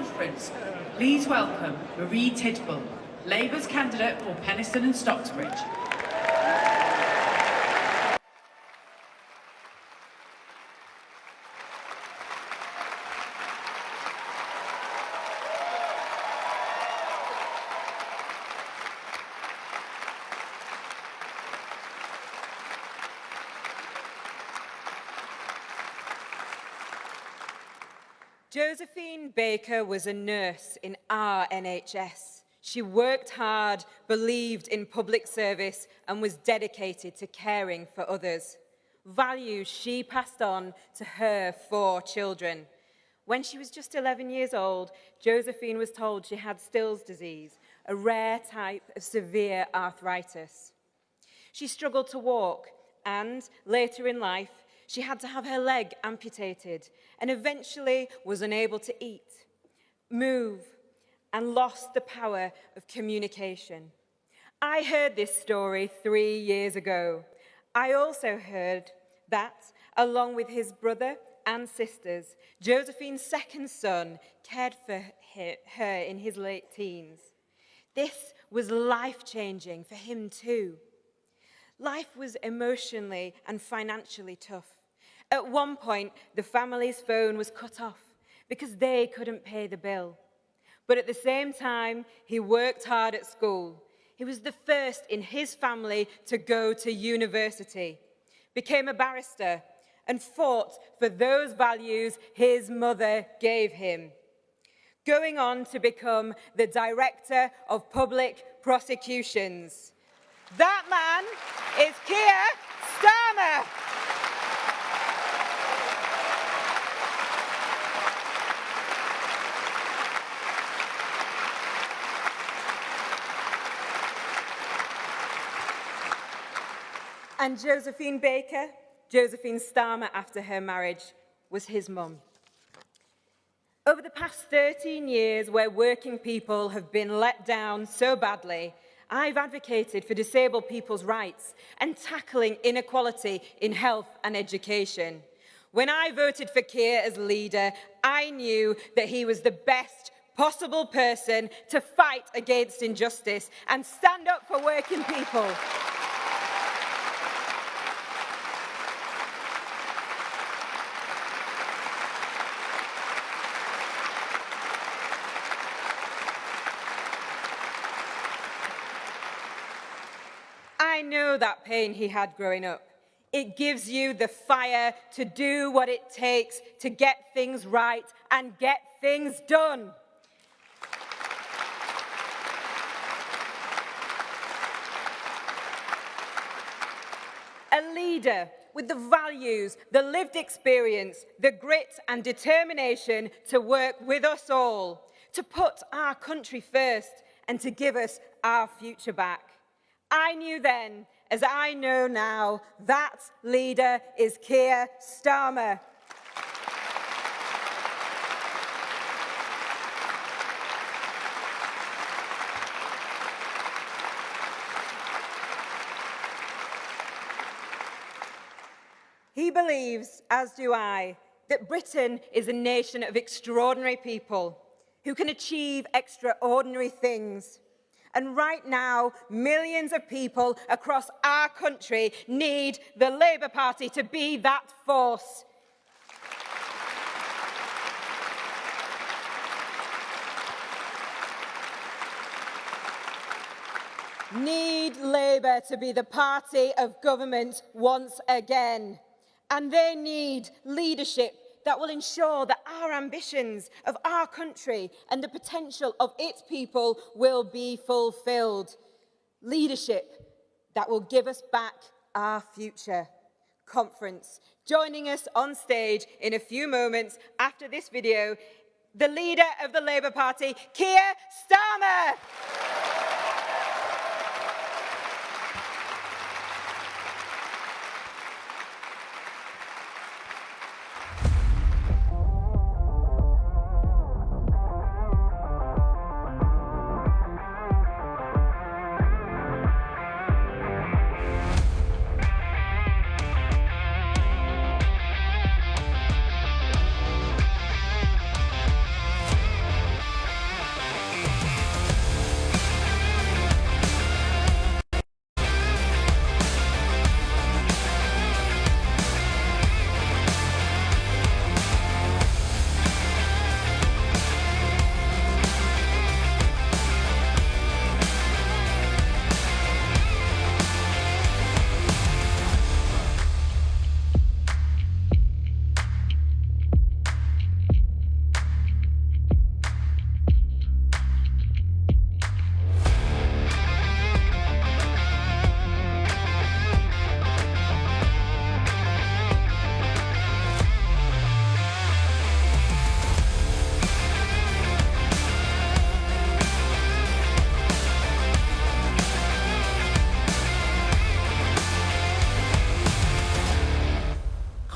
conference, please welcome Marie Tidball, Labour's candidate for Penistone and Stocksbridge. Josephine Baker was a nurse in our NHS. She worked hard, believed in public service and was dedicated to caring for others. Values she passed on to her 4 children. When she was just 11 years old, Josephine was told she had Still's disease, a rare type of severe arthritis. She struggled to walk and, later in life, she had to have her leg amputated and eventually was unable to eat, move, and lost the power of communication. I heard this story 3 years ago. I also heard that, along with his brother and sisters, Josephine's second son cared for her in his late teens. This was life-changing for him too. Life was emotionally and financially tough. At one point, the family's phone was cut off because they couldn't pay the bill. But at the same time, he worked hard at school. He was the first in his family to go to university, became a barrister, and fought for those values his mother gave him, going on to become the Director of Public Prosecutions. That man is Keir Starmer. And Josephine Baker, Josephine Starmer after her marriage, was his mum. Over the past 13 years, where working people have been let down so badly, I've advocated for disabled people's rights and tackling inequality in health and education. When I voted for Keir as leader, I knew that he was the best possible person to fight against injustice and stand up for working people. I know that pain he had growing up. It gives you the fire to do what it takes to get things right and get things done. A leader with the values, the lived experience, the grit and determination to work with us all, to put our country first and to give us our future back. I knew then, as I know now, that leader is Keir Starmer. He believes, as do I, that Britain is a nation of extraordinary people who can achieve extraordinary things. And right now, millions of people across our country need the Labour Party to be that force. Need Labour to be the party of government once again. And they need leadership that will ensure that our ambitions of our country and the potential of its people will be fulfilled. Leadership that will give us back our future. Conference. Joining us on stage in a few moments after this video, the leader of the Labour Party, Keir Starmer.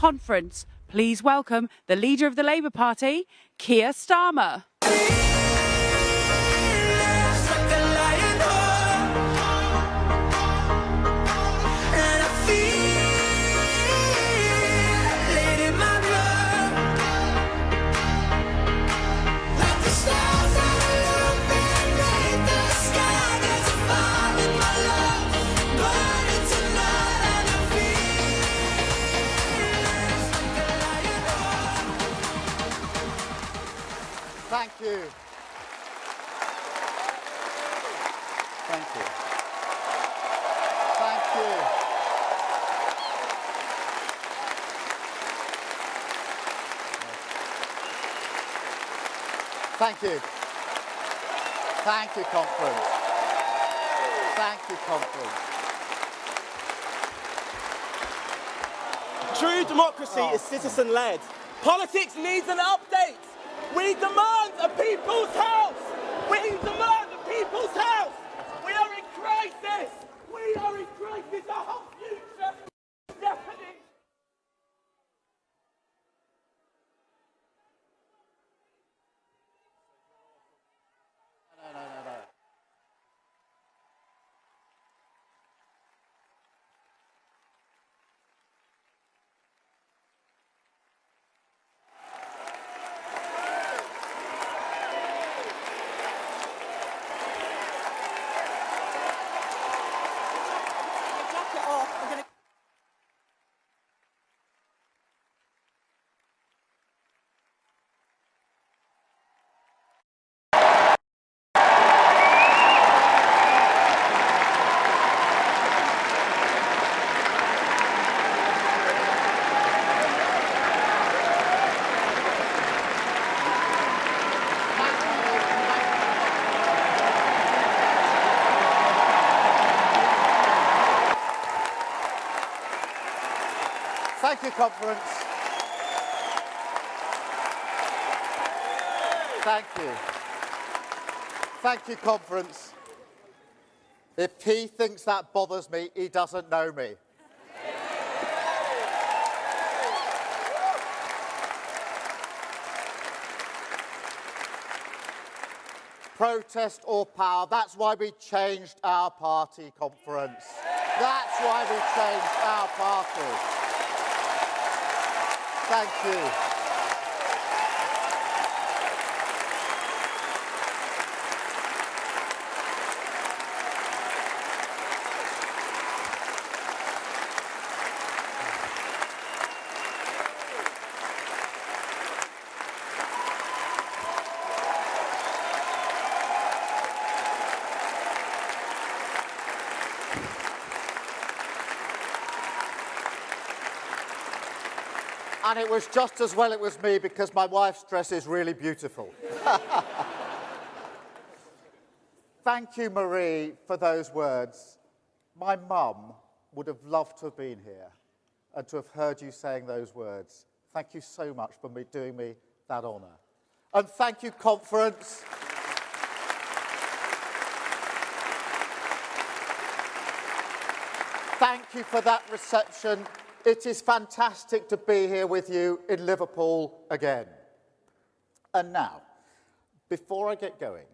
conference, please welcome the leader of the Labour Party, Keir Starmer. Thank you. Thank you. Thank you. Thank you. Thank you, conference. Thank you, conference. True democracy is citizen-led. Politics needs an update. We demand a people's house. We demand a people's house. We are in crisis. We are in crisis. Our whole future is deafening. No. Thank you, conference. Thank you. Thank you, conference. If he thinks that bothers me, he doesn't know me. Protest or power, that's why we changed our party, conference. That's why we changed our party. Thank you. And it was just as well it was me because my wife's dress is really beautiful. Thank you, Marie, for those words. My mum would have loved to have been here and to have heard you saying those words. Thank you so much for doing me that honour. And thank you, conference. Thank you for that reception. It is fantastic to be here with you in Liverpool again. And now, before I get going,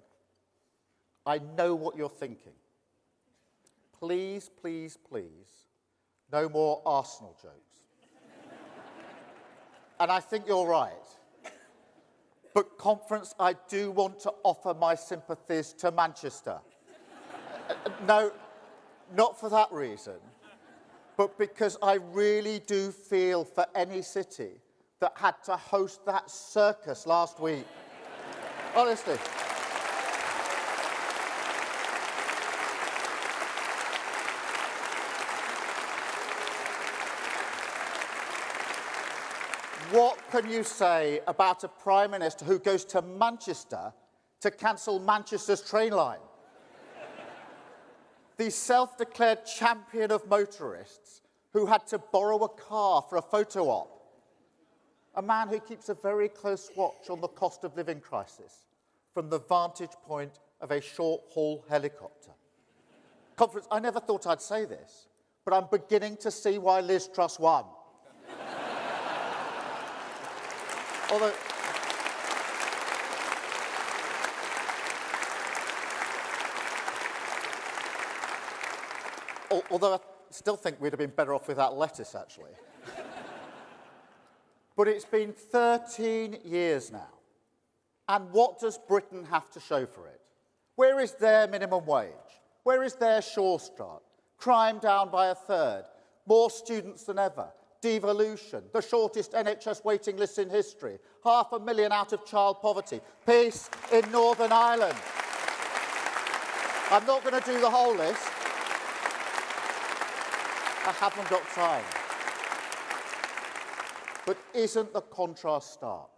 I know what you're thinking. Please, please, please, no more Arsenal jokes. And I think you're right. But, conference, I do want to offer my sympathies to Manchester. No, not for that reason. But because I really do feel for any city that had to host that circus last week. Honestly. What can you say about a Prime Minister who goes to Manchester to cancel Manchester's train line? The self-declared champion of motorists who had to borrow a car for a photo op. A man who keeps a very close watch on the cost of living crisis from the vantage point of a short-haul helicopter. Conference, I never thought I'd say this, but I'm beginning to see why Liz Truss won. although, although I still think we'd have been better off without lettuce, actually. But it's been 13 years now. And what does Britain have to show for it? Where is their minimum wage? Where is their Sure Start? Crime down by a third, more students than ever, devolution, the shortest NHS waiting list in history, 500,000 out of child poverty, peace in Northern Ireland. I'm not going to do the whole list. I haven't got time. But isn't the contrast stark?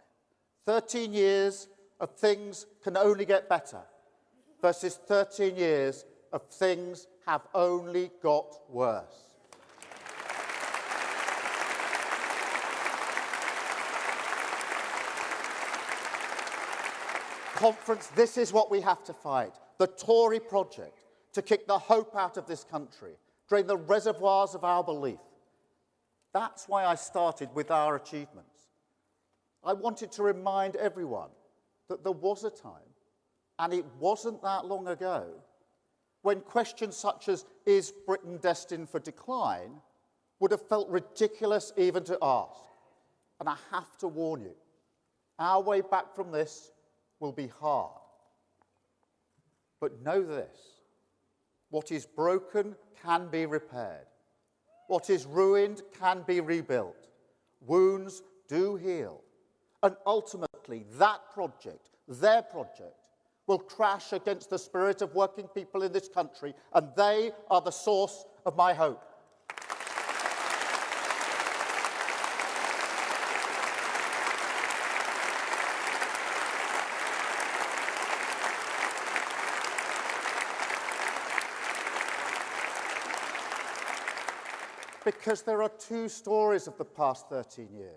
13 years of things can only get better versus 13 years of things have only got worse. Conference, this is what we have to fight. The Tory project to kick the hope out of this country, drain the reservoirs of our belief. That's why I started with our achievements. I wanted to remind everyone that there was a time, and it wasn't that long ago, when questions such as, is Britain destined for decline, would have felt ridiculous even to ask. And I have to warn you, our way back from this will be hard. But know this, what is broken can be repaired. What is ruined can be rebuilt. Wounds do heal. And ultimately, that project, their project, will crash against the spirit of working people in this country, and they are the source of my hope. Because there are two stories of the past 13 years.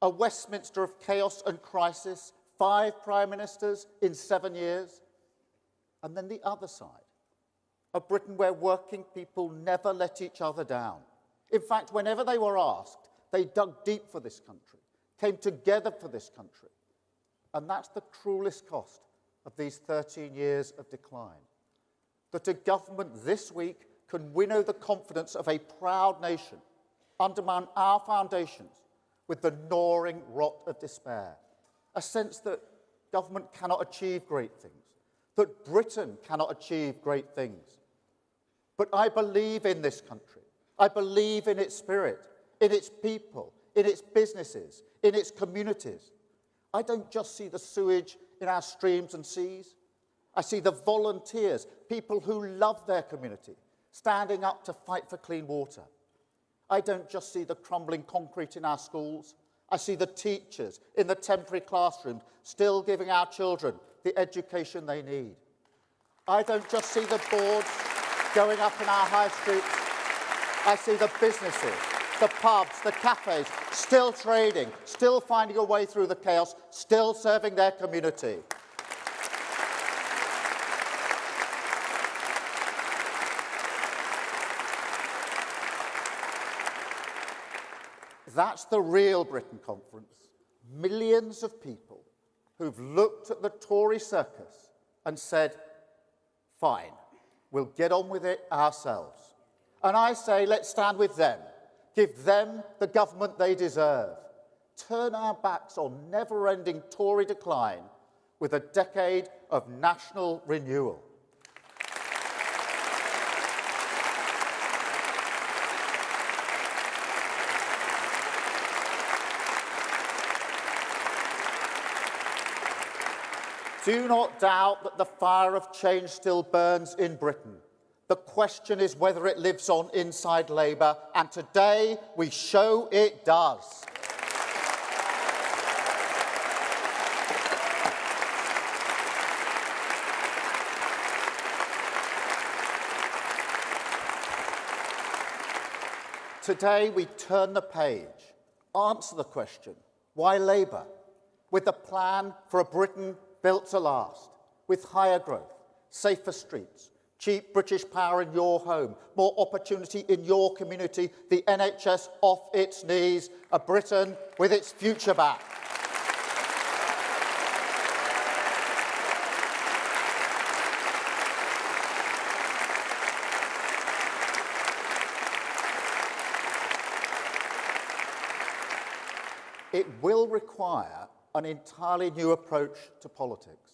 A Westminster of chaos and crisis, 5 prime ministers in 7 years. And then the other side, a Britain where working people never let each other down. In fact, whenever they were asked, they dug deep for this country, came together for this country. And that's the cruelest cost of these 13 years of decline. That a government this week can winnow the confidence of a proud nation, undermine our foundations with the gnawing rot of despair. A sense that government cannot achieve great things, that Britain cannot achieve great things. But I believe in this country. I believe in its spirit, in its people, in its businesses, in its communities. I don't just see the sewage in our streams and seas. I see the volunteers, people who love their community, standing up to fight for clean water. I don't just see the crumbling concrete in our schools. I see the teachers in the temporary classrooms still giving our children the education they need. I don't just see the boards going up in our high streets. I see the businesses, the pubs, the cafes, still trading, still finding a way through the chaos, still serving their community. That's the real Britain conference. Millions of people who've looked at the Tory circus and said, fine, we'll get on with it ourselves. And I say, let's stand with them. Give them the government they deserve. Turn our backs on never-ending Tory decline with a decade of national renewal. Do not doubt that the fire of change still burns in Britain. The question is whether it lives on inside Labour, and today we show it does. Today we turn the page, answer the question, why Labour? With a plan for a Britain built to last, with higher growth, safer streets, cheap British power in your home, more opportunity in your community, the NHS off its knees, a Britain with its future back. It will require an entirely new approach to politics,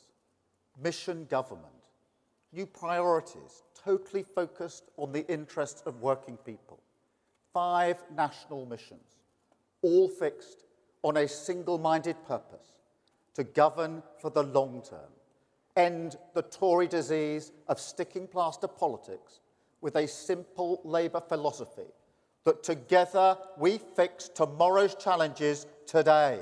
mission government, new priorities, totally focused on the interests of working people. 5 national missions, all fixed on a single-minded purpose to govern for the long term, end the Tory disease of sticking plaster politics with a simple Labour philosophy that together we fix tomorrow's challenges today.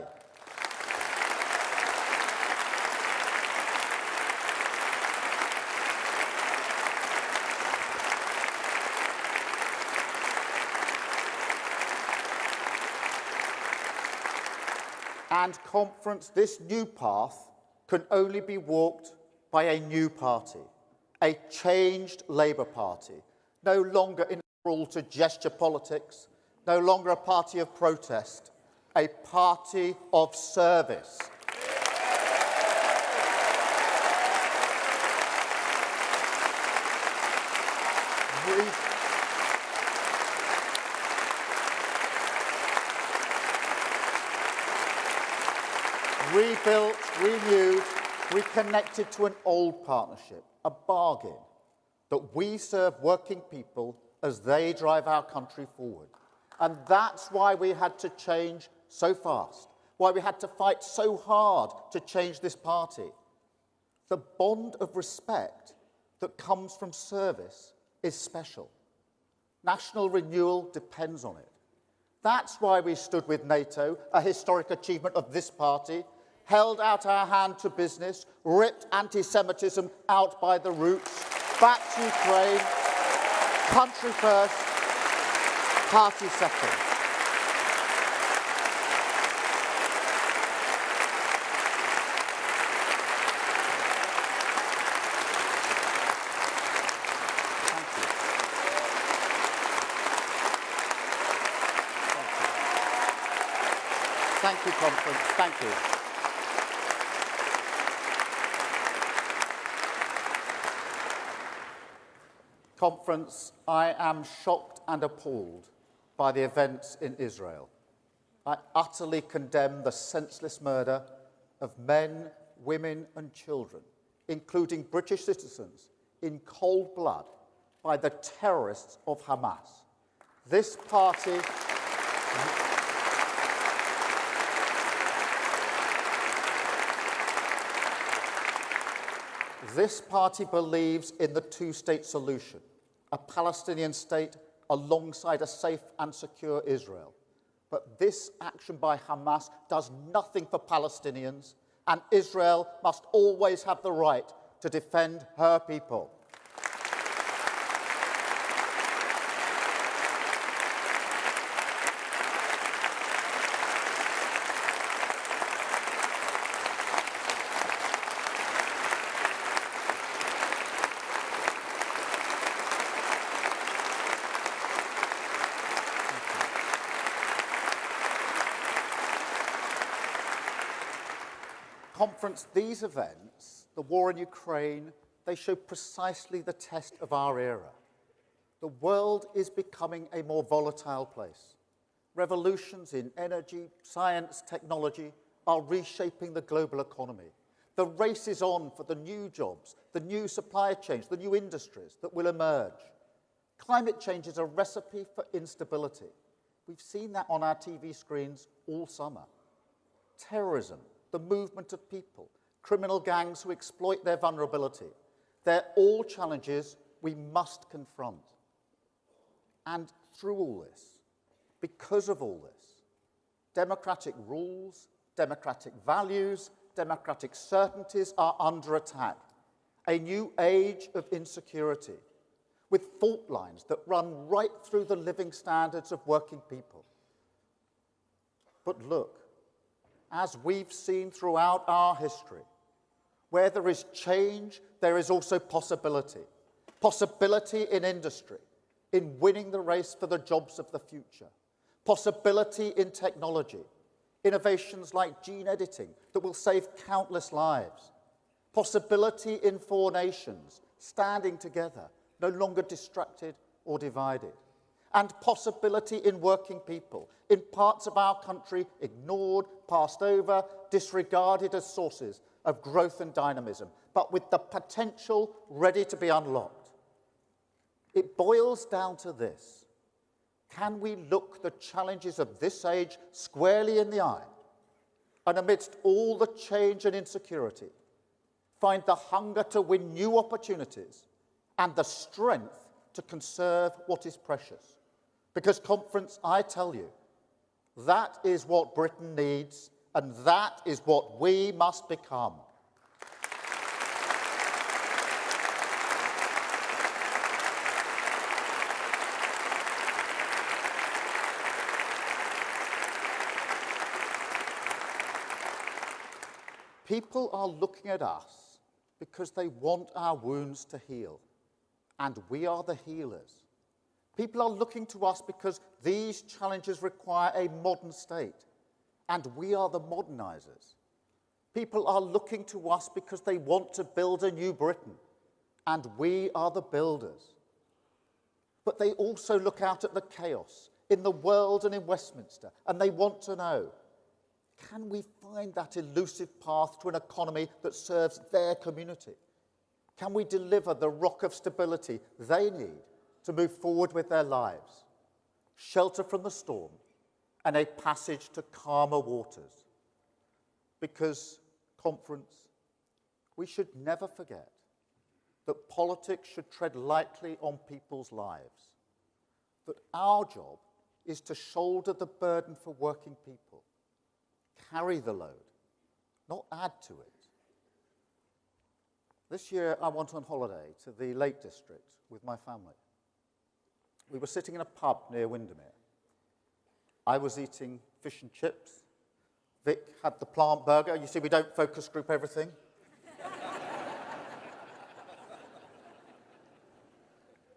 And conference, this new path can only be walked by a new party, a changed Labour Party, no longer integral to gesture politics, no longer a party of protest, a party of service. Rebuilt, renewed, reconnected to an old partnership, a bargain, that we serve working people as they drive our country forward. And that's why we had to change so fast, why we had to fight so hard to change this party. The bond of respect that comes from service is special. National renewal depends on it. That's why we stood with NATO, a historic achievement of this party, held out our hand to business, ripped anti-Semitism out by the roots, backed Ukraine, country first, party second. Thank you, conference. Thank you. Conference, I am shocked and appalled by the events in Israel. I utterly condemn the senseless murder of men, women and children, including British citizens, in cold blood by the terrorists of Hamas. This party... This party believes in the two-state solution, a Palestinian state alongside a safe and secure Israel. But this action by Hamas does nothing for Palestinians, and Israel must always have the right to defend her people. Conference, these events, the war in Ukraine, they show precisely the test of our era. The world is becoming a more volatile place. Revolutions in energy, science, technology are reshaping the global economy. The race is on for the new jobs, the new supply chains, the new industries that will emerge. Climate change is a recipe for instability. We've seen that on our TV screens all summer. Terrorism, the movement of people, criminal gangs who exploit their vulnerability. They're all challenges we must confront. And through all this, because of all this, democratic rules, democratic values, democratic certainties are under attack. A new age of insecurity, with fault lines that run right through the living standards of working people. But look, as we've seen throughout our history, where there is change, there is also possibility. Possibility in industry, in winning the race for the jobs of the future. Possibility in technology, innovations like gene editing that will save countless lives. Possibility in 4 nations, standing together, no longer distracted or divided. and possibility in working people, in parts of our country ignored, passed over, disregarded as sources of growth and dynamism, but with the potential ready to be unlocked. It boils down to this: can we look the challenges of this age squarely in the eye, and amidst all the change and insecurity, find the hunger to win new opportunities and the strength to conserve what is precious? Because, conference, I tell you, that is what Britain needs, and that is what we must become. People are looking at us because they want our wounds to heal, and we are the healers. People are looking to us because these challenges require a modern state, and we are the modernizers. People are looking to us because they want to build a new Britain, and we are the builders. But they also look out at the chaos in the world and in Westminster, and they want to know, can we find that elusive path to an economy that serves their community? Can we deliver the rock of stability they need to move forward with their lives, shelter from the storm, and a passage to calmer waters? Because, conference, we should never forget that politics should tread lightly on people's lives, that our job is to shoulder the burden for working people, carry the load, not add to it. This year I went on holiday to the Lake District with my family. We were sitting in a pub near Windermere. I was eating fish and chips. Vic had the plant burger. You see, we don't focus group everything.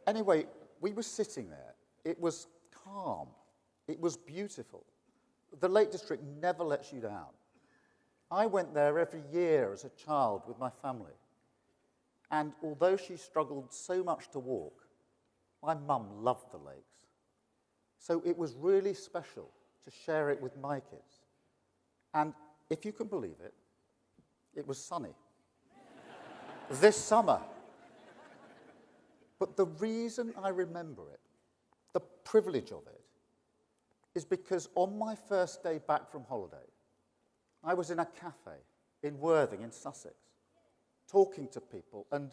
Anyway, we were sitting there. It was calm. It was beautiful. The Lake District never lets you down. I went there every year as a child with my family. And although she struggled so much to walk, my mum loved the lakes. So it was really special to share it with my kids. And if you can believe it, it was sunny. This summer. But the reason I remember it, the privilege of it, is because on my first day back from holiday, I was in a cafe in Worthing in Sussex, talking to people, and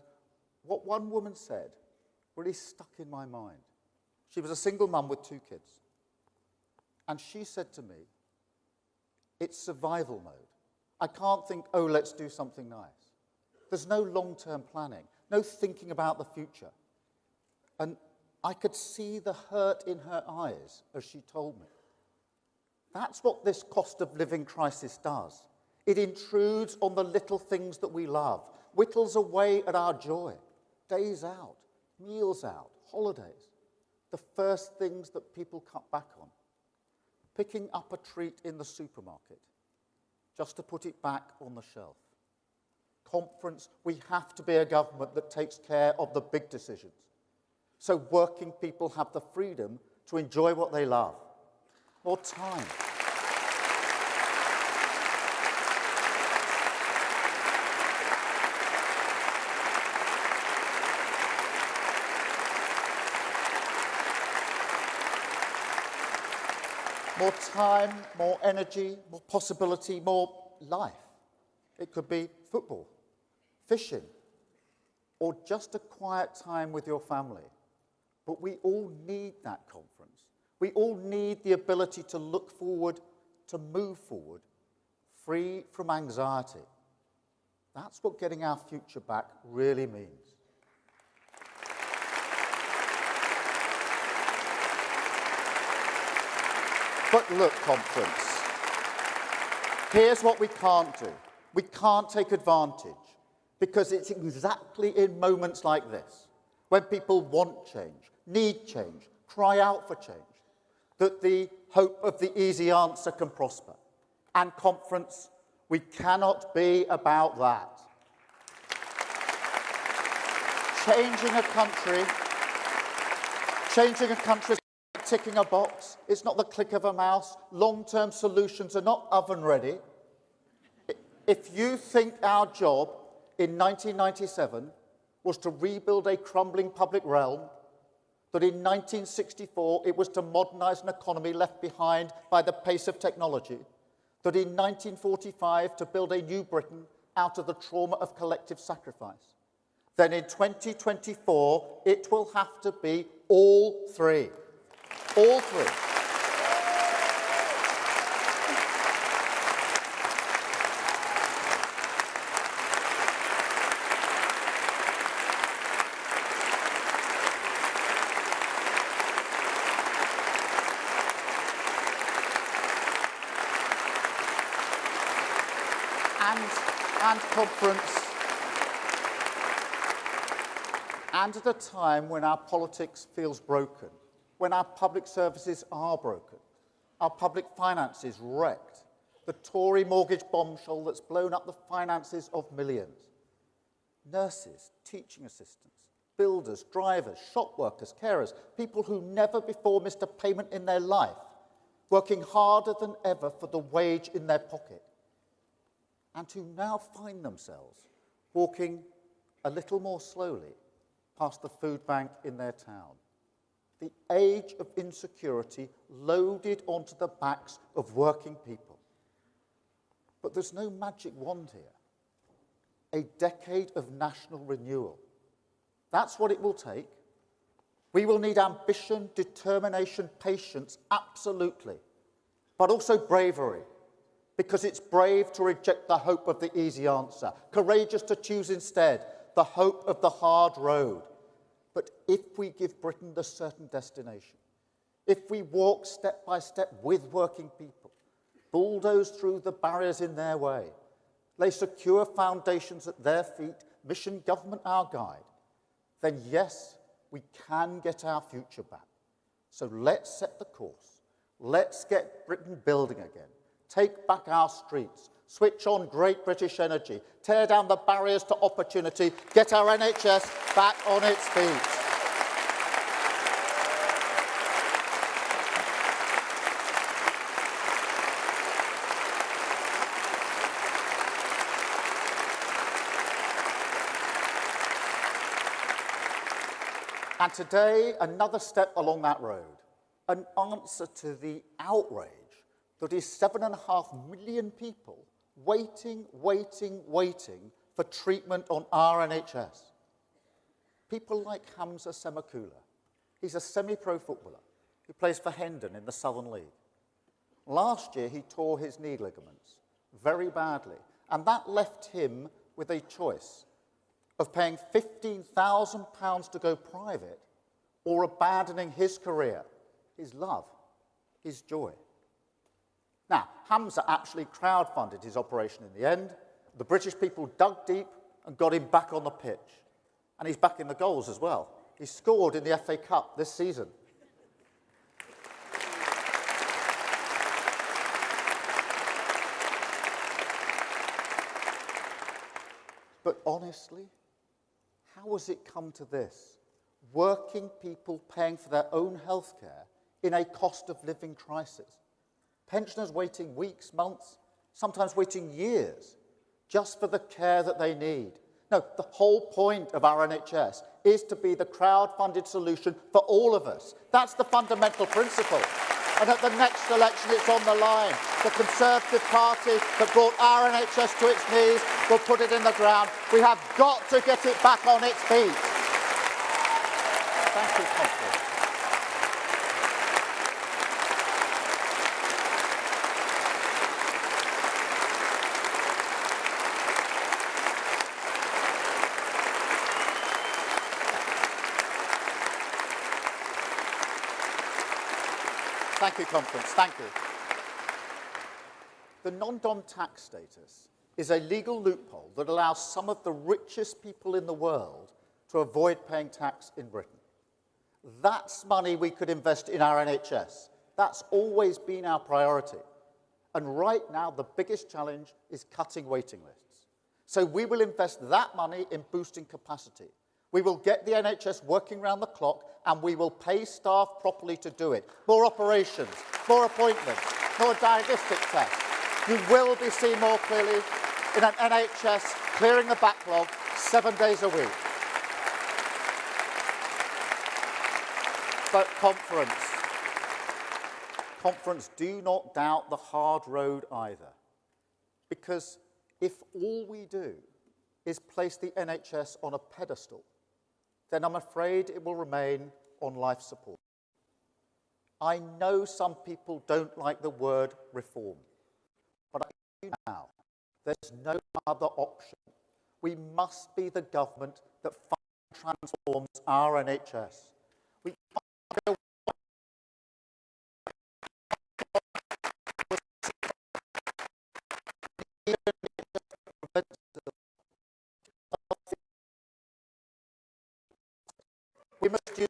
what one woman said really stuck in my mind. She was a single mum with 2 kids. And she said to me, it's survival mode. I can't think, oh, let's do something nice. There's no long-term planning, no thinking about the future. And I could see the hurt in her eyes as she told me. That's what this cost of living crisis does. It intrudes on the little things that we love, whittles away at our joy, days out, meals out, holidays, the first things that people cut back on. Picking up a treat in the supermarket, just to put it back on the shelf. Conference, we have to be a government that takes care of the big decisions, so working people have the freedom to enjoy what they love. More time. More time, more energy, more possibility, more life. It could be football, fishing, or just a quiet time with your family. But we all need that conference. We all need the ability to look forward, to move forward, free from anxiety. That's what getting our future back really means. But look, conference, here's what we can't do. We can't take advantage, because it's exactly in moments like this, when people want change, need change, cry out for change, that the hope of the easy answer can prosper. And conference, we cannot be about that. Changing a country ticking a box. It's not the click of a mouse. Long-term solutions are not oven-ready. If you think our job in 1997 was to rebuild a crumbling public realm, that in 1964 it was to modernise an economy left behind by the pace of technology, that in 1945 to build a new Britain out of the trauma of collective sacrifice, then in 2024 it will have to be all three. All three. And conference, and at a time when our politics feels broken, when our public services are broken, our public finances wrecked, the Tory mortgage bombshell that's blown up the finances of millions. Nurses, teaching assistants, builders, drivers, shop workers, carers, people who never before missed a payment in their life, working harder than ever for the wage in their pocket, and who now find themselves walking a little more slowly past the food bank in their town. The age of insecurity loaded onto the backs of working people. But there's no magic wand here. A decade of national renewal. That's what it will take. We will need ambition, determination, patience, absolutely, but also bravery. Because it's brave to reject the hope of the easy answer, courageous to choose instead the hope of the hard road. But if we give Britain the certain destination, if we walk step by step with working people, bulldoze through the barriers in their way, lay secure foundations at their feet, mission government our guide, then yes, we can get our future back. So let's set the course. Let's get Britain building again. Take back our streets, switch on great British energy, tear down the barriers to opportunity, get our NHS back on its feet. And today, another step along that road, an answer to the outrage that is 7.5 million people waiting for treatment on our NHS. People like Hamza Semakula. He's a semi-pro footballer who plays for Hendon in the Southern League. Last year, he tore his knee ligaments very badly, and that left him with a choice of paying £15,000 to go private or abandoning his career, his love, his joy. Now, Hamza actually crowdfunded his operation in the end. The British people dug deep and got him back on the pitch. And he's back in the goals as well. He scored in the FA Cup this season. But honestly, how has it come to this? Working people paying for their own healthcare in a cost of living crisis. Pensioners waiting weeks, months, sometimes waiting years, just for the care that they need. No, the whole point of our NHS is to be the crowd-funded solution for all of us. That's the fundamental principle. And at the next election, it's on the line. The Conservative Party that brought our NHS to its knees will put it in the ground. We have got to get it back on its feet. Thank you, Constance. Thank you, Conference. Thank you. The non-dom tax status is a legal loophole that allows some of the richest people in the world to avoid paying tax in Britain. That's money we could invest in our NHS. That's always been our priority. And right now, the biggest challenge is cutting waiting lists. So we will invest that money in boosting capacity. We will get the NHS working round the clock, and we will pay staff properly to do it. More operations, more appointments, more diagnostic tests. You will be seen more clearly in an NHS clearing the backlog 7 days a week. But conference, do not doubt the hard road either. Because if all we do is place the NHS on a pedestal, then I'm afraid it will remain on life support. I know some people don't like the word reform, but I do now. There's no other option. We must be the government that transforms our NHS. We can't go We must use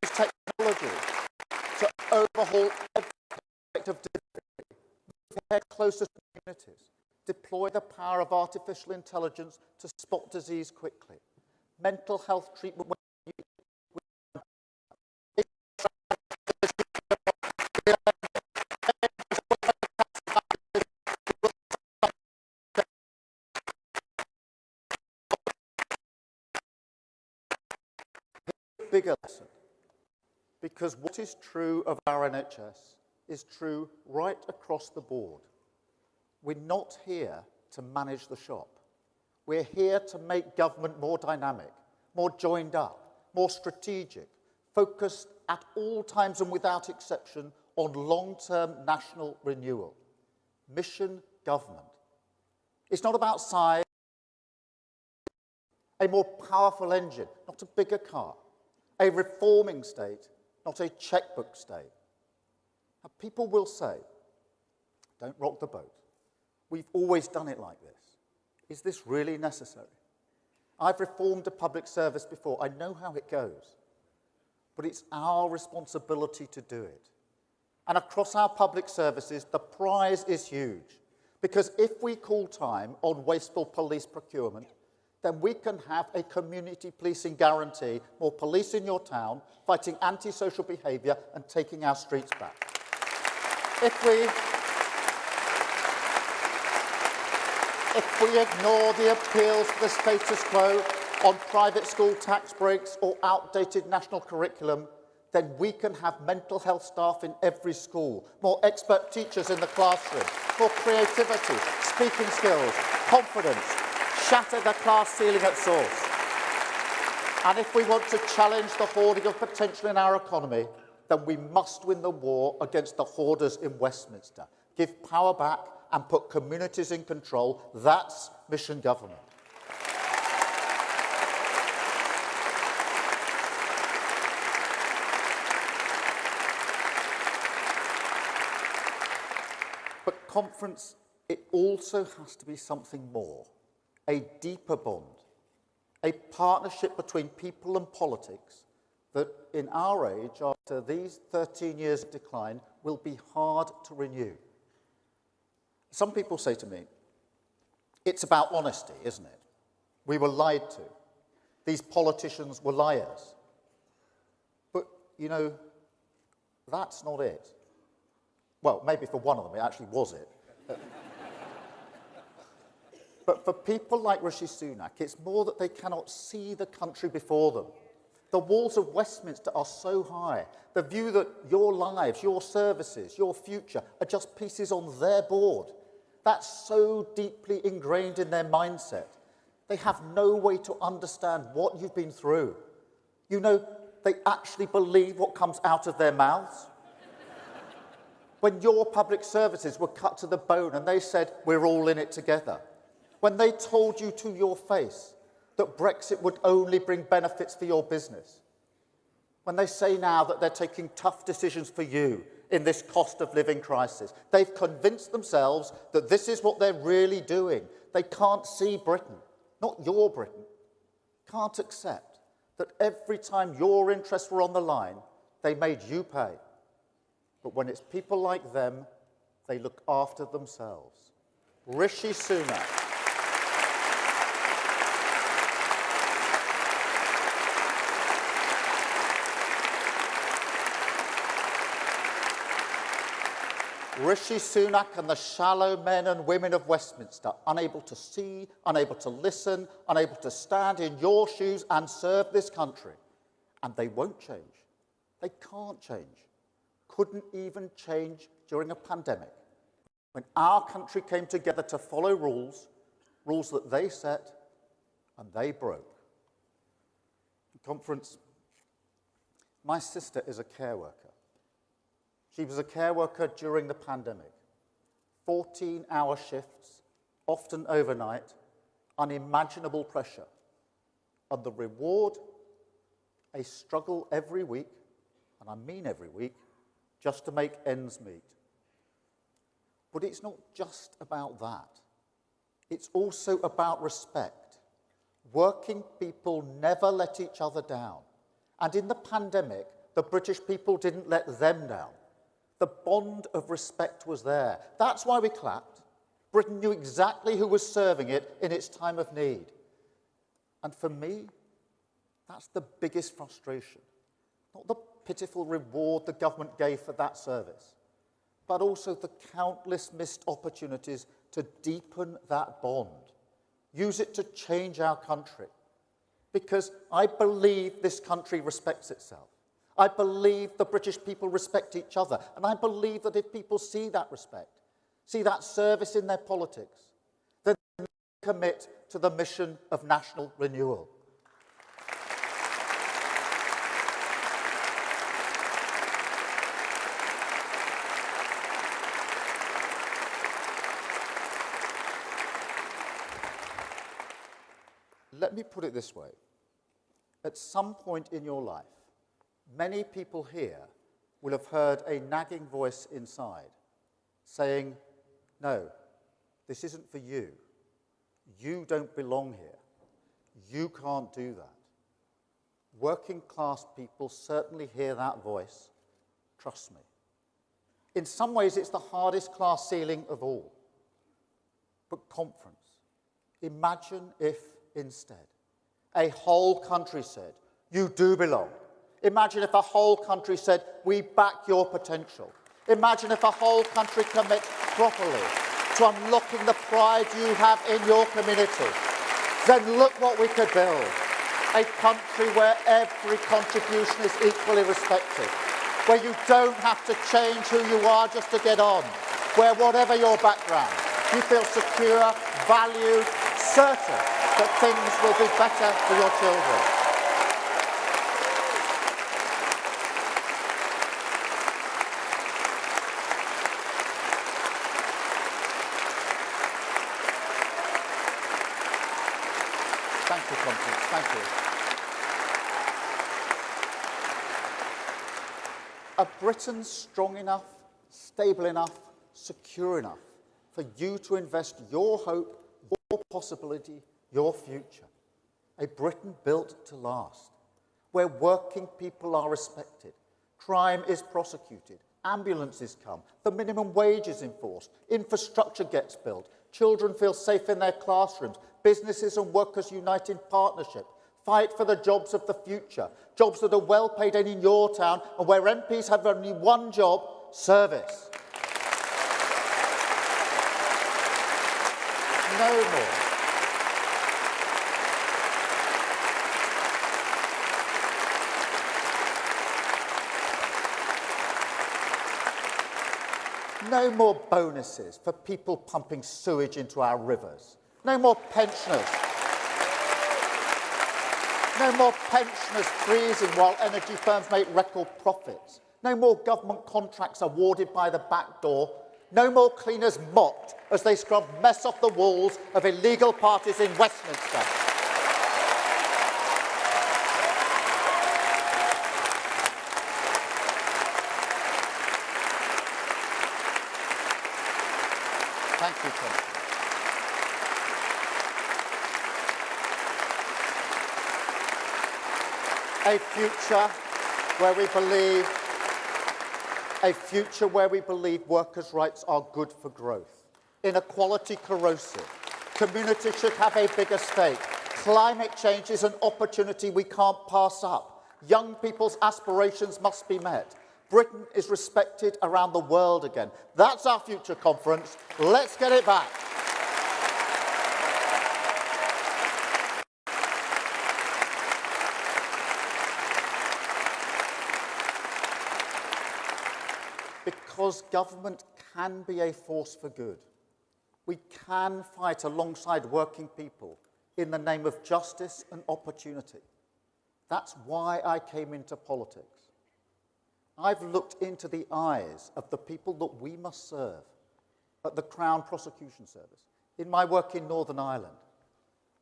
technology to overhaul every aspect of delivery, move ahead closer to communities, deploy the power of artificial intelligence to spot disease quickly, mental health treatment when bigger lesson, because what is true of our NHS is true right across the board. We're not here to manage the shop. We're here to make government more dynamic, more joined up, more strategic, focused at all times and without exception on long-term national renewal. Mission government. It's not about size, a more powerful engine, not a bigger car. A reforming state, not a checkbook state. Now, people will say, don't rock the boat. We've always done it like this. Is this really necessary? I've reformed a public service before. I know how it goes. But it's our responsibility to do it. And across our public services, the prize is huge. Because if we call time on wasteful police procurement, then we can have a community policing guarantee, more police in your town, fighting antisocial behaviour and taking our streets back. If we ignore the appeals for the status quo on private school tax breaks or outdated national curriculum, then we can have mental health staff in every school, more expert teachers in the classroom, more creativity, speaking skills, confidence, shatter the class ceiling at source. And if we want to challenge the hoarding of potential in our economy, then we must win the war against the hoarders in Westminster. Give power back and put communities in control. That's mission government. But conference, it also has to be something more. A deeper bond, a partnership between people and politics that in our age, after these 13 years of decline, will be hard to renew. Some people say to me, it's about honesty, isn't it? We were lied to. These politicians were liars. But, you know, that's not it. Well, maybe for one of them, it actually was it. But for people like Rishi Sunak, it's more that they cannot see the country before them. The walls of Westminster are so high. The view that your lives, your services, your future are just pieces on their board. That's so deeply ingrained in their mindset. They have no way to understand what you've been through. You know, they actually believe what comes out of their mouths. When your public services were cut to the bone and they said, we're all in it together. When they told you to your face that Brexit would only bring benefits for your business. When they say now that they're taking tough decisions for you in this cost of living crisis. They've convinced themselves that this is what they're really doing. They can't see Britain, not your Britain, can't accept that every time your interests were on the line, they made you pay. But when it's people like them, they look after themselves. Rishi Sunak. Rishi Sunak and the shallow men and women of Westminster, unable to see, unable to listen, unable to stand in your shoes and serve this country. And they won't change. They can't change. Couldn't even change during a pandemic, when our country came together to follow rules that they set and they broke. Conference, my sister is a care worker. She was a care worker during the pandemic. 14-hour shifts, often overnight, unimaginable pressure. And the reward, a struggle every week, and I mean every week, just to make ends meet. But it's not just about that. It's also about respect. Working people never let each other down. And in the pandemic, the British people didn't let them down. The bond of respect was there. That's why we clapped. Britain knew exactly who was serving it in its time of need. And for me, that's the biggest frustration. Not the pitiful reward the government gave for that service, but also the countless missed opportunities to deepen that bond. Use it to change our country. Because I believe this country respects itself. I believe the British people respect each other. And I believe that if people see that respect, see that service in their politics, then they commit to the mission of national renewal. Let me put it this way. At some point in your life, many people here will have heard a nagging voice inside saying, no, this isn't for you. You don't belong here. You can't do that. Working class people certainly hear that voice. Trust me. In some ways, it's the hardest class ceiling of all. But conference, imagine if instead a whole country said, you do belong. Imagine if a whole country said, we back your potential. Imagine if a whole country commits properly to unlocking the pride you have in your community. Then look what we could build. A country where every contribution is equally respected. Where you don't have to change who you are just to get on. Where whatever your background, you feel secure, valued, certain that things will be better for your children. Thank you, Conference. Thank you. A Britain strong enough, stable enough, secure enough for you to invest your hope, your possibility, your future. A Britain built to last, where working people are respected, crime is prosecuted, ambulances come, the minimum wage is enforced, infrastructure gets built, children feel safe in their classrooms, businesses and workers unite in partnership, fight for the jobs of the future, jobs that are well paid and in your town, and where MPs have only one job, service. No more. No more bonuses for people pumping sewage into our rivers. No more pensioners. No more pensioners freezing while energy firms make record profits. No more government contracts awarded by the back door. No more cleaners mocked as they scrub mess off the walls of illegal parties in Westminster. Thank you, Tom. A future where we believe workers' rights are good for growth. Inequality corrosive. Communities should have a bigger stake. Climate change is an opportunity we can't pass up. Young people's aspirations must be met. Britain is respected around the world again. That's our future conference. Let's get it back. Because government can be a force for good. We can fight alongside working people in the name of justice and opportunity. That's why I came into politics. I've looked into the eyes of the people that we must serve at the Crown Prosecution Service in my work in Northern Ireland,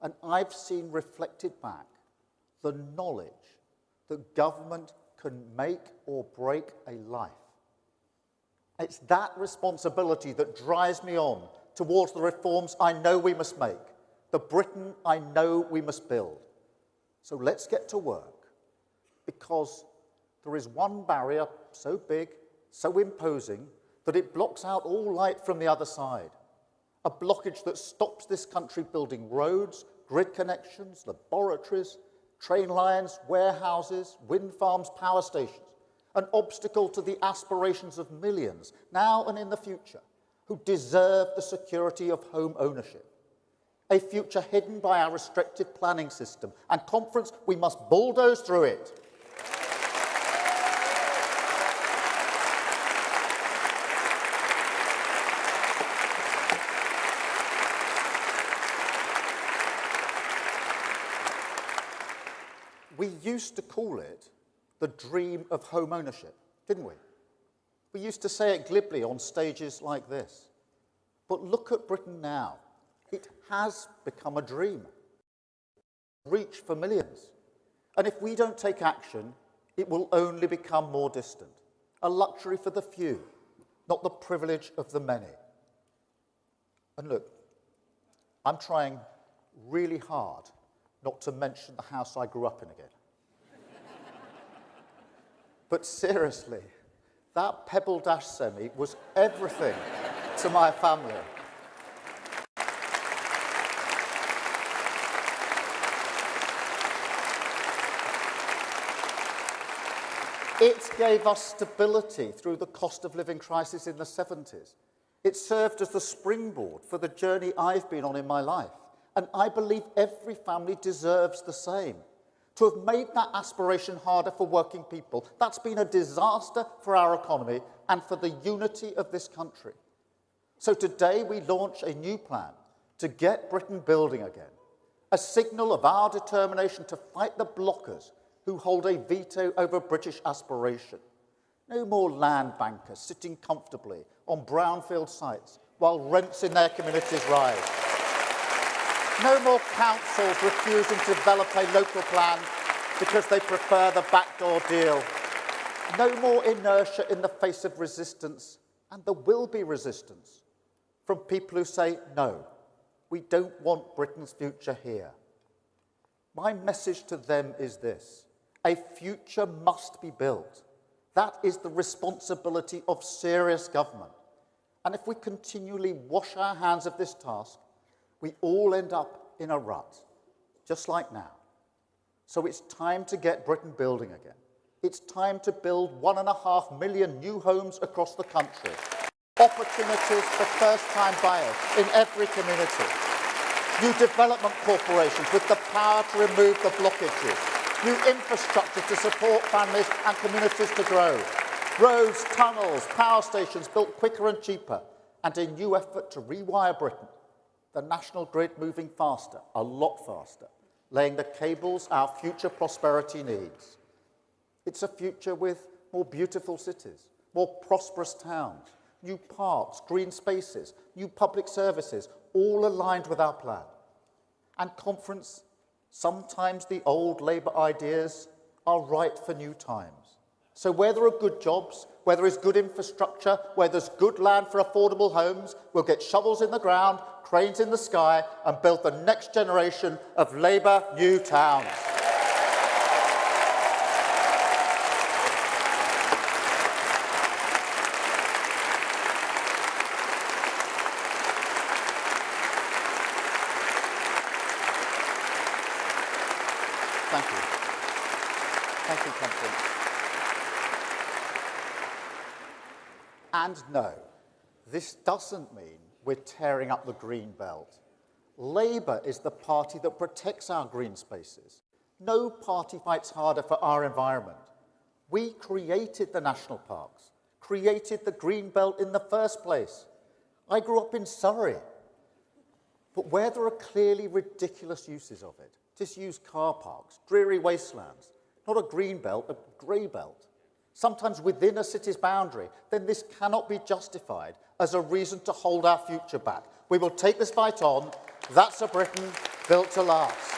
and I've seen reflected back the knowledge that government can make or break a life. It's that responsibility that drives me on towards the reforms I know we must make, the Britain I know we must build. So let's get to work, because there is one barrier so big, so imposing, that it blocks out all light from the other side. A blockage that stops this country building roads, grid connections, laboratories, train lines, warehouses, wind farms, power stations. An obstacle to the aspirations of millions, now and in the future, who deserve the security of home ownership. A future hidden by our restrictive planning system. And conference, we must bulldoze through it. We used to call it the dream of home ownership, didn't we? We used to say it glibly on stages like this. But look at Britain now. It has become a dream, reach for millions. And if we don't take action, it will only become more distant, a luxury for the few, not the privilege of the many. And look, I'm trying really hard not to mention the house I grew up in again. But seriously, that Pebble Dash semi was everything to my family. It gave us stability through the cost of living crisis in the 70s. It served as the springboard for the journey I've been on in my life. And I believe every family deserves the same. To have made that aspiration harder for working people, that's been a disaster for our economy and for the unity of this country. So today we launch a new plan to get Britain building again, a signal of our determination to fight the blockers who hold a veto over British aspiration. No more land bankers sitting comfortably on brownfield sites while rents in their communities rise. No more councils refusing to develop a local plan because they prefer the backdoor deal. No more inertia in the face of resistance, and there will be resistance from people who say, no, we don't want Britain's future here. My message to them is this: a future must be built. That is the responsibility of serious government. And if we continually wash our hands of this task, we all end up in a rut, just like now. So it's time to get Britain building again. It's time to build 1.5 million new homes across the country. Opportunities for first-time buyers in every community. New development corporations with the power to remove the blockages. New infrastructure to support families and communities to grow. Roads, tunnels, power stations built quicker and cheaper. And a new effort to rewire Britain. The national grid moving faster, a lot faster, laying the cables our future prosperity needs. It's a future with more beautiful cities, more prosperous towns, new parks, green spaces, new public services, all aligned with our plan. And conference, sometimes the old Labour ideas are right for new times. So where there are good jobs, where there is good infrastructure, where there's good land for affordable homes, we'll get shovels in the ground, cranes in the sky, and build the next generation of Labour new towns. Thank you. Thank you, Conference. And no, this doesn't mean we're tearing up the green belt. Labour is the party that protects our green spaces. No party fights harder for our environment. We created the national parks, created the green belt in the first place. I grew up in Surrey. But where there are clearly ridiculous uses of it, disused car parks, dreary wastelands, not a green belt, a grey belt, sometimes within a city's boundary, then this cannot be justified as a reason to hold our future back. We will take this fight on. That's a Britain built to last.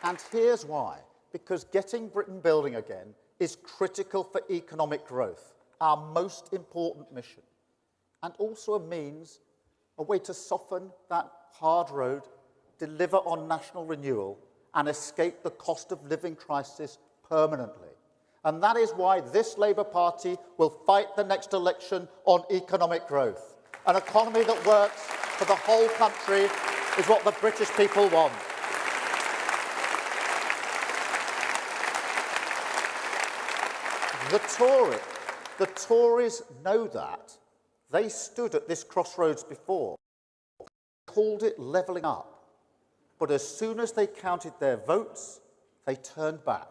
And here's why. Because getting Britain building again is critical for economic growth, our most important mission, and also a means, a way to soften that hard road, deliver on national renewal, and escape the cost of living crisis permanently. And that is why this Labour Party will fight the next election on economic growth. An economy that works for the whole country is what the British people want. The Tories know that. They stood at this crossroads before, called it levelling up. But as soon as they counted their votes, they turned back.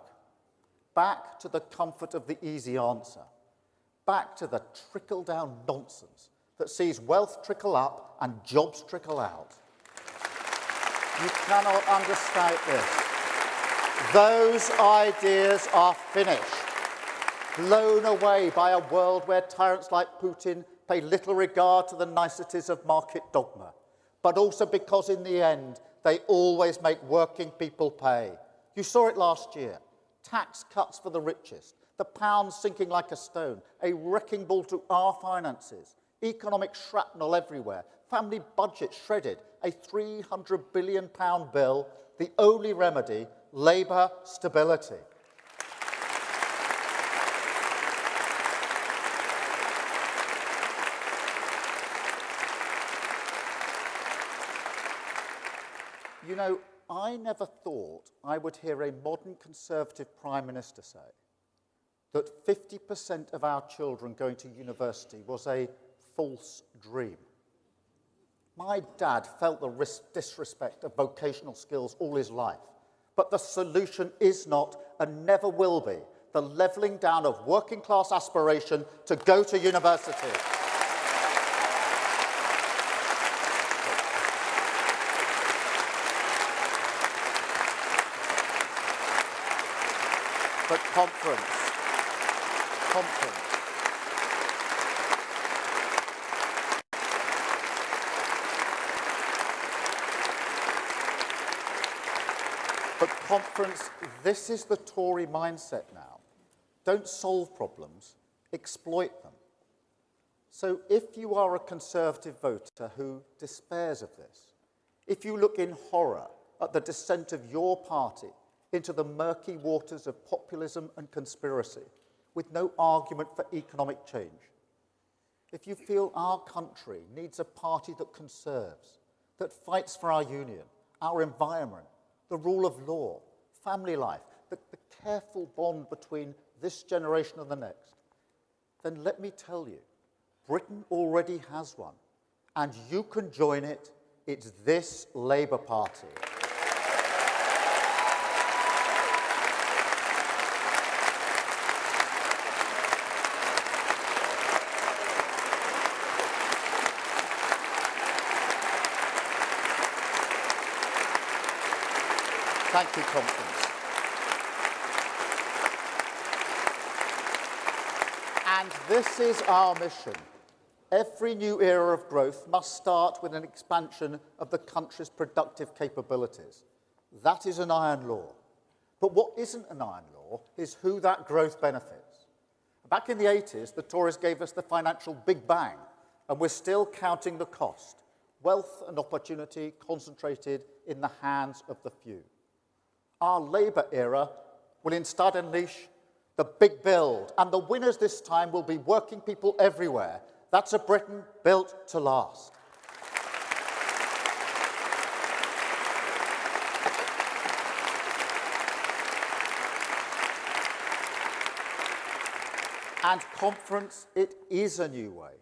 Back to the comfort of the easy answer. Back to the trickle-down nonsense that sees wealth trickle up and jobs trickle out. You cannot understate this. Those ideas are finished. Blown away by a world where tyrants like Putin pay little regard to the niceties of market dogma, but also because in the end, they always make working people pay. You saw it last year. Tax cuts for the richest, the pound sinking like a stone, a wrecking ball to our finances, economic shrapnel everywhere, family budget shredded, a £300 billion bill, the only remedy, Labour stability. You know, I never thought I would hear a modern Conservative Prime Minister say that 50% of our children going to university was a false dream. My dad felt the disrespect of vocational skills all his life, but the solution is not and never will be the levelling down of working class aspiration to go to university. But conference. But conference, this is the Tory mindset now. Don't solve problems, exploit them. So if you are a Conservative voter who despairs of this, if you look in horror at the descent of your party into the murky waters of populism and conspiracy, with no argument for economic change. If you feel our country needs a party that conserves, that fights for our union, our environment, the rule of law, family life, the careful bond between this generation and the next, then let me tell you, Britain already has one, and you can join it. It's this Labour Party. Thank you, Conference. And this is our mission. Every new era of growth must start with an expansion of the country's productive capabilities. That is an iron law. But what isn't an iron law is who that growth benefits. Back in the 80s, the Tories gave us the financial Big Bang, and we're still counting the cost. Wealth and opportunity concentrated in the hands of the few. Our Labour era will instead unleash the big build, and the winners this time will be working people everywhere. That's a Britain built to last. And conference, it is a new way.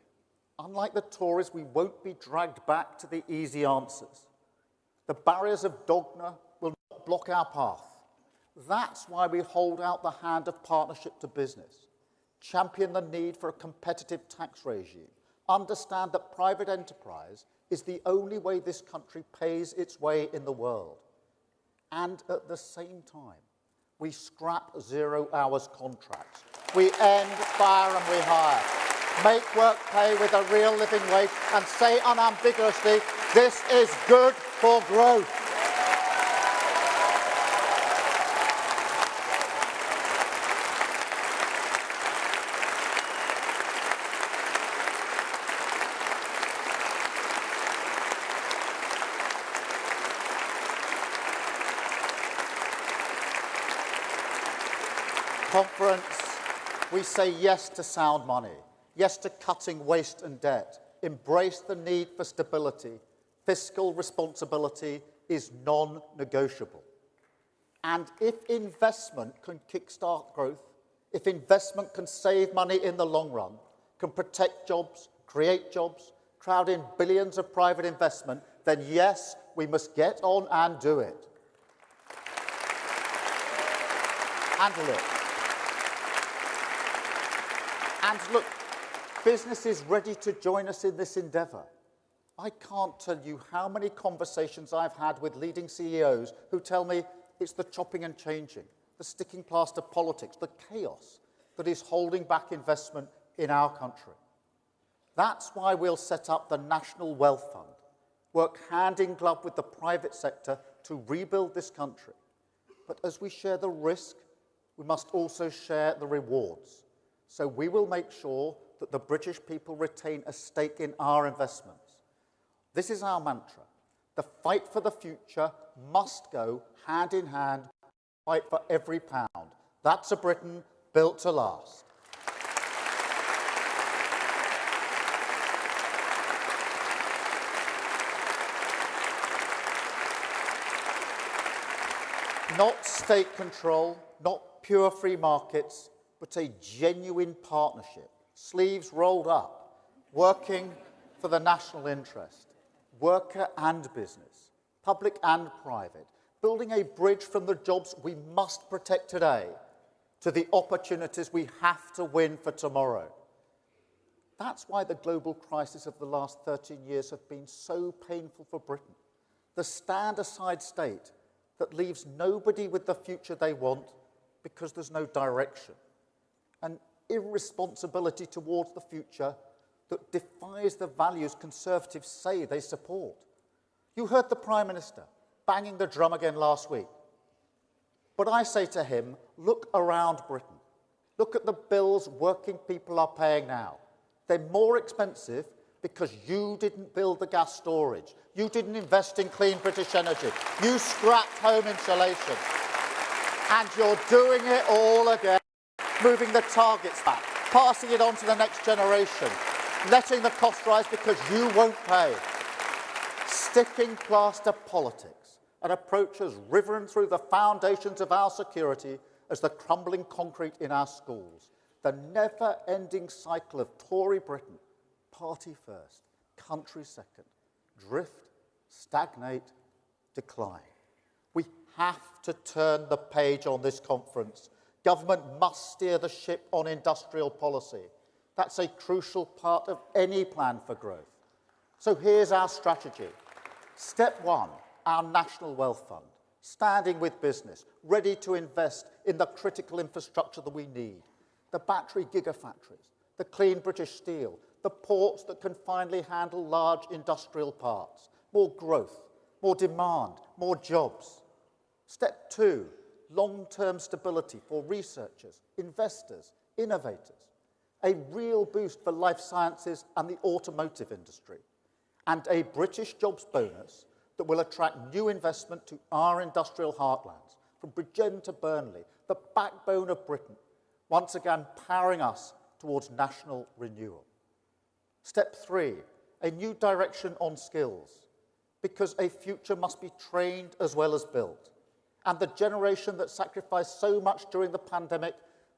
Unlike the Tories, we won't be dragged back to the easy answers. The barriers of dogma will not block our path. That's why we hold out the hand of partnership to business, champion the need for a competitive tax regime, understand that private enterprise is the only way this country pays its way in the world. And at the same time, we scrap 0 hours contracts. We end fire and we hire. Make work pay with a real living wage and say unambiguously, this is good for growth. Conference, we say yes to sound money, yes to cutting waste and debt, embrace the need for stability. Fiscal responsibility is non-negotiable. And if investment can kickstart growth, if investment can save money in the long run, can protect jobs, create jobs, crowd in billions of private investment, then yes, we must get on and do it. And look, business is ready to join us in this endeavour. I can't tell you how many conversations I've had with leading CEOs who tell me it's the chopping and changing, the sticking plaster politics, the chaos that is holding back investment in our country. That's why we'll set up the National Wealth Fund, work hand in glove with the private sector to rebuild this country. But as we share the risk, we must also share the rewards. So we will make sure that the British people retain a stake in our investments. This is our mantra. The fight for the future must go hand in hand, fight for every pound. That's a Britain built to last. Not state control, not pure free markets, but a genuine partnership, sleeves rolled up, working for the national interest, worker and business, public and private, building a bridge from the jobs we must protect today to the opportunities we have to win for tomorrow. That's why the global crisis of the last 13 years have been so painful for Britain. The stand-aside state that leaves nobody with the future they want because there's no direction. An irresponsibility towards the future that defies the values Conservatives say they support. You heard the Prime Minister banging the drum again last week. But I say to him, look around Britain. Look at the bills working people are paying now. They're more expensive because you didn't build the gas storage. You didn't invest in clean British energy. You scrapped home insulation. And you're doing it all again. Moving the targets back, passing it on to the next generation, letting the cost rise because you won't pay. Sticking plaster politics, an approach as riven through the foundations of our security as the crumbling concrete in our schools. The never-ending cycle of Tory Britain, party first, country second, drift, stagnate, decline. We have to turn the page on this conference. Government must steer the ship on industrial policy. That's a crucial part of any plan for growth. So here's our strategy. Step one, our National Wealth Fund, standing with business, ready to invest in the critical infrastructure that we need. The battery gigafactories, the clean British steel, the ports that can finally handle large industrial parts. More growth, more demand, more jobs. Step two, long-term stability for researchers, investors, innovators, a real boost for life sciences and the automotive industry, and a British jobs bonus that will attract new investment to our industrial heartlands, from Bridgend to Burnley, the backbone of Britain, once again powering us towards national renewal. Step three, a new direction on skills, because a future must be trained as well as built. And the generation that sacrificed so much during the pandemic,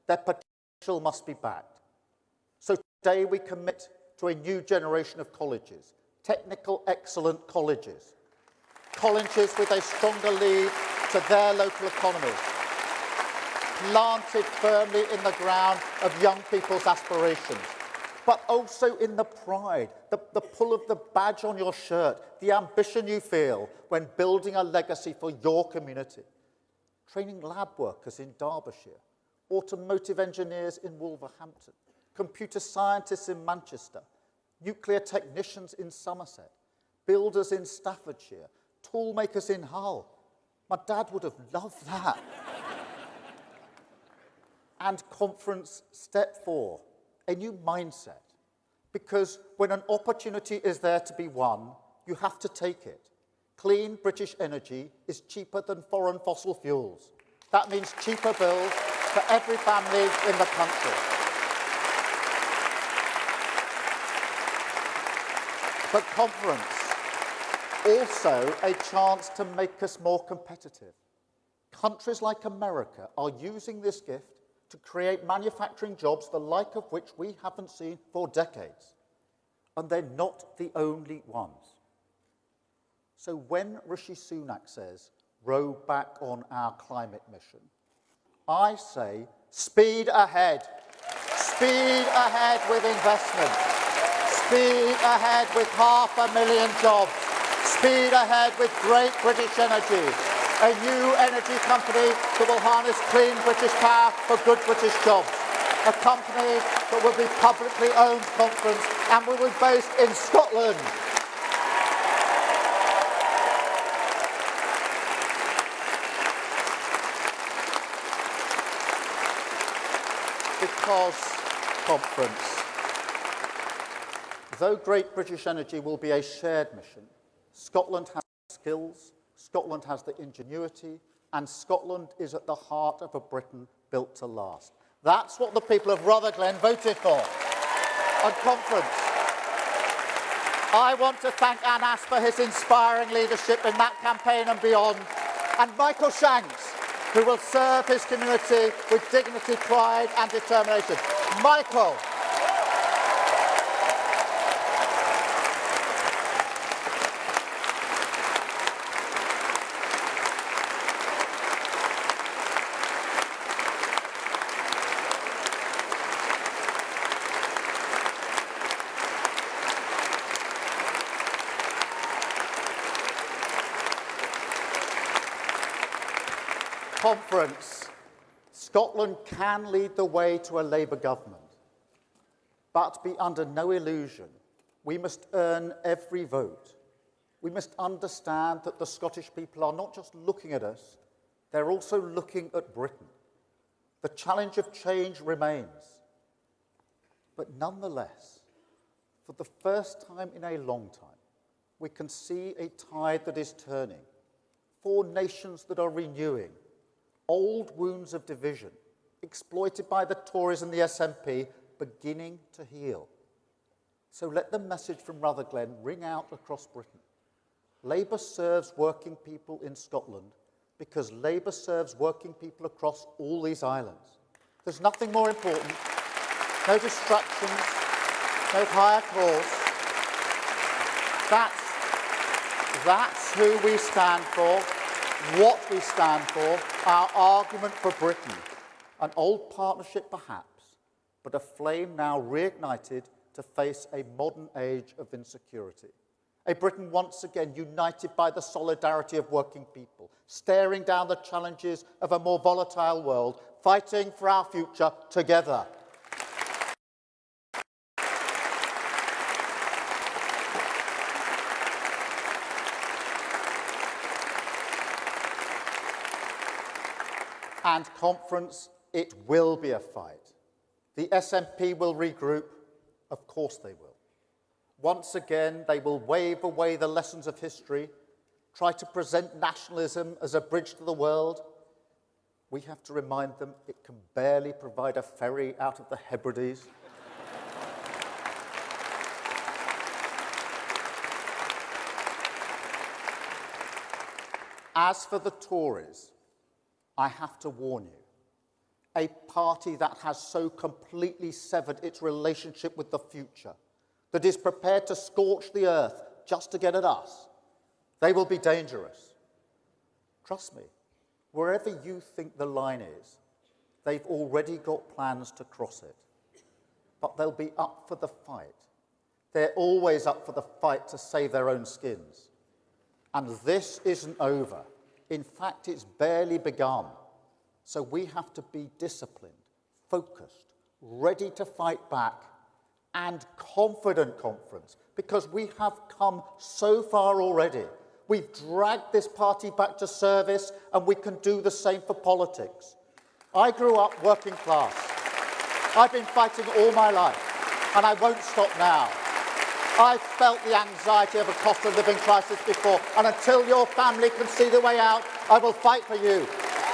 their potential must be backed. So today we commit to a new generation of colleges, technical excellent colleges, colleges with a stronger lead to their local economies, planted firmly in the ground of young people's aspirations, but also in the pride, the pull of the badge on your shirt, the ambition you feel when building a legacy for your community. Training lab workers in Derbyshire, automotive engineers in Wolverhampton, computer scientists in Manchester, nuclear technicians in Somerset, builders in Staffordshire, tool makers in Hull. My dad would have loved that. And conference step 4, a new mindset. Because when an opportunity is there to be won, you have to take it. Clean British energy is cheaper than foreign fossil fuels. That means cheaper bills for every family in the country. But conference, also a chance to make us more competitive. Countries like America are using this gift to create manufacturing jobs, the like of which we haven't seen for decades. And they're not the only ones. So when Rishi Sunak says, row back on our climate mission, I say, speed ahead. Speed ahead with investment. Speed ahead with 500,000 jobs. Speed ahead with great British energy. A new energy company that will harness clean British power for good British jobs. A company that will be publicly owned, conference, and will be based in Scotland. Because, conference, though great British energy will be a shared mission, Scotland has the skills, Scotland has the ingenuity, and Scotland is at the heart of a Britain built to last. That's what the people of Rutherglen voted for. And conference, I want to thank Anas for his inspiring leadership in that campaign and beyond, and Michael Shanks, who will serve his community with dignity, pride and determination. Michael. Conference, Scotland can lead the way to a Labour government, but be under no illusion. We must earn every vote. We must understand that the Scottish people are not just looking at us, they're also looking at Britain. The challenge of change remains. But nonetheless, for the first time in a long time, we can see a tide that is turning. 4 nations that are renewing. Old wounds of division, exploited by the Tories and the SNP, beginning to heal. So let the message from Rutherglen ring out across Britain. Labour serves working people in Scotland because Labour serves working people across all these islands. There's nothing more important. No distractions, no higher cause. That's who we stand for. What we stand for, our argument for Britain. An old partnership perhaps, but a flame now reignited to face a modern age of insecurity. A Britain once again united by the solidarity of working people, staring down the challenges of a more volatile world, fighting for our future together. And conference, it will be a fight. The SNP will regroup. Of course they will. Once again, they will wave away the lessons of history, try to present nationalism as a bridge to the world. We have to remind them it can barely provide a ferry out of the Hebrides. As for the Tories, I have to warn you, a party that has so completely severed its relationship with the future, that is prepared to scorch the earth just to get at us, they will be dangerous. Trust me, wherever you think the line is, they've already got plans to cross it. But they'll be up for the fight. They're always up for the fight to save their own skins. And this isn't over. In fact, it's barely begun. So we have to be disciplined, focused, ready to fight back, and confident, conference, because we have come so far already. We've dragged this party back to service, and we can do the same for politics. I grew up working class. I've been fighting all my life, and I won't stop now. I've felt the anxiety of a cost of living crisis before, and until your family can see the way out, I will fight for you.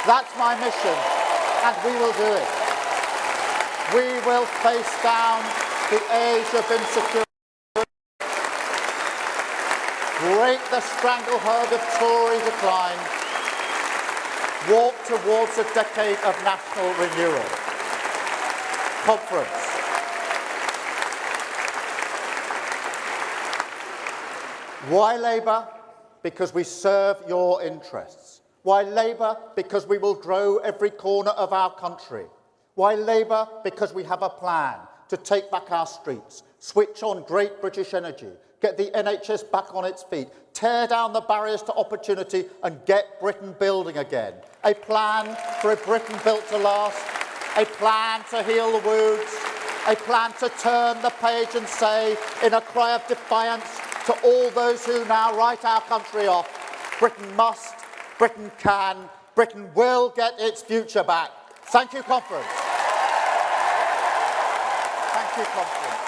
That's my mission, and we will do it. We will face down the age of insecurity, break the stranglehold of Tory decline, walk towards a decade of national renewal. Conference. Why Labour? Because we serve your interests. Why Labour? Because we will grow every corner of our country. Why Labour? Because we have a plan to take back our streets, switch on great British energy, get the NHS back on its feet, tear down the barriers to opportunity and get Britain building again. A plan for a Britain built to last, a plan to heal the wounds, a plan to turn the page and say, in a cry of defiance to all those who now write our country off, Britain must, Britain can, Britain will get its future back. Thank you, conference. Thank you, conference.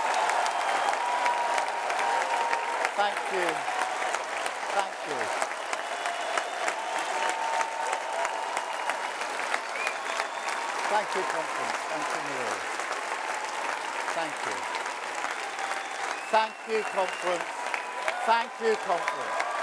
Thank you. Thank you. Thank you, conference. Thank you, Neil. Thank you. Thank you, conference. Thank you, conference.